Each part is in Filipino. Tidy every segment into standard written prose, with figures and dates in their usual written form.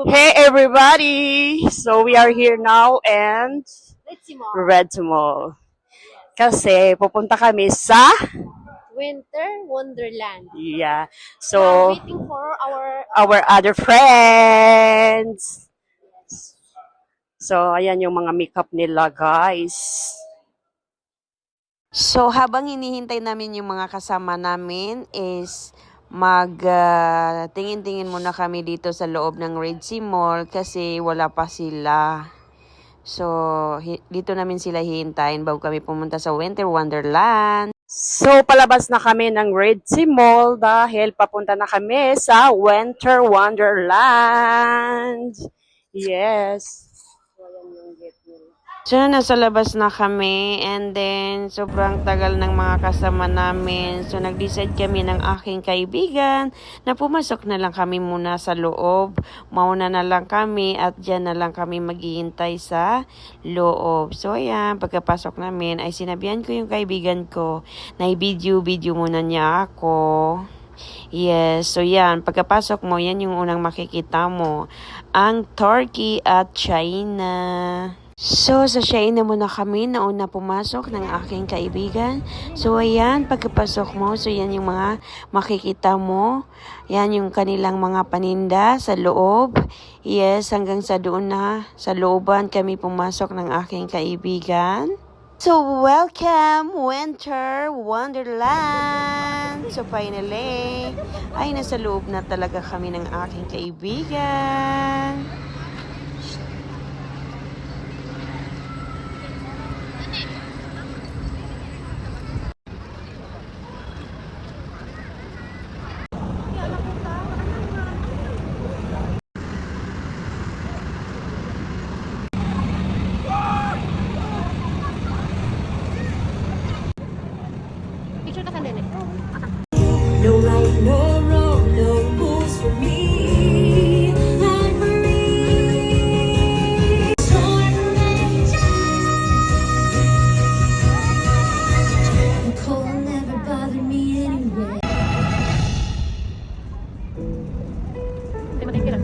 Hey everybody! So we are here now and Red Mall. Kasi pupunta kami sa Winter Wonderland. yeah. We So are waiting for our other friends. So ayan yung mga makeup nila, guys. So, habang hinihintay namin yung mga kasama namin is tingin-tingin muna kami dito sa loob ng Red Sea Mall kasi wala pa sila. So, dito namin sila hihintayin bago kami pumunta sa Winter Wonderland. So palabas na kami ng Red Sea Mall dahil papunta na kami sa Winter Wonderland. Yes. So ayan yung gate nila. So, nasa labas na kami and then sobrang tagal ng mga kasama namin. So, nag-decide kami ng aking kaibigan na pumasok na lang kami muna sa loob. Mauna na lang kami at dyan na lang kami maghihintay sa loob. So, ayan, pagkapasok namin ay sinabihan ko yung kaibigan ko na i-video muna niya ako. Yes, so yan, pagkapasok mo, yan yung unang makikita mo. Ang Turkey at China. So, sa China muna kami nauna pumasok ng aking kaibigan. So, ayan, pagkapasok mo, so yan yung mga makikita mo. Yan yung kanilang mga paninda sa loob. Yes, hanggang sa doon na, sa looban kami pumasok ng aking kaibigan. So, welcome, Winter Wonderland! So, finally, ay nasa loob na talaga kami ng aking kaibigan. Picture ka sa nene. No right, no wrong, no rules for me. I'm free. So the cold never bothered me anyway. Hindi matingin lang.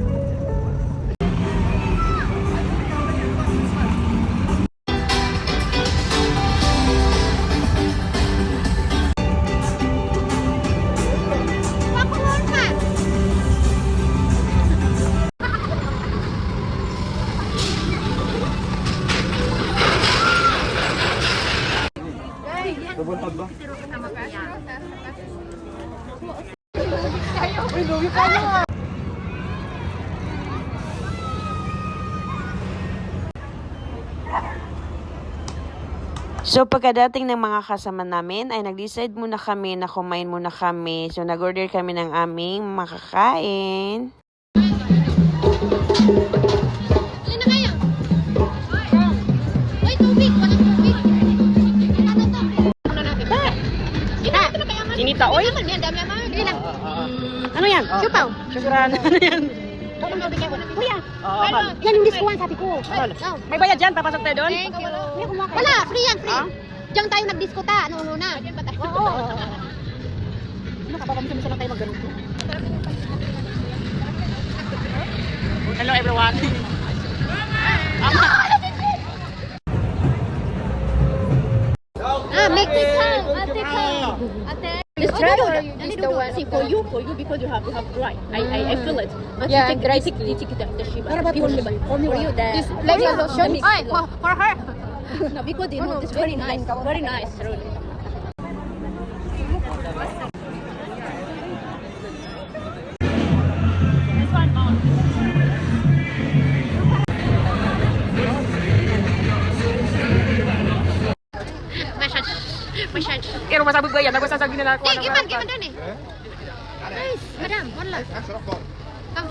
So, pagkadating ng mga kasama namin, ay nag-decide muna kami na kumain muna kami. So, nag-order kami ng aming makakain. Alin na kayo? Uy, tubig! Walang tubig! Ano natin? Kita! Inita, oy. Yan, dami naman. Dili lang. Ano yan? Siupaw. Syukuran. Ano yan? Kuya, Akal. yan yung diskuhan sabi ko. Akal. Oh. May bayad dyan, papasok tayo doon? Thank you. Wala, free yan, free. Diyan tayo nagdiskota, ano na. Oo. Ano ka ba kami lang tayo magganito? Hello everyone. Make this time. Ate. This driver is the one. See, for you, because you have right. I feel it. But Yeah, you take the Shiba. What about Pure for me? Shiba. For me, For you, the Let me for show me. you. Ay, for her. No, because you know, it's very nice, really. Masyad. Pero masabog ba yan? Nagmasasagi na lang ako. Giman doon eh. Nice, madam, one lang. Come.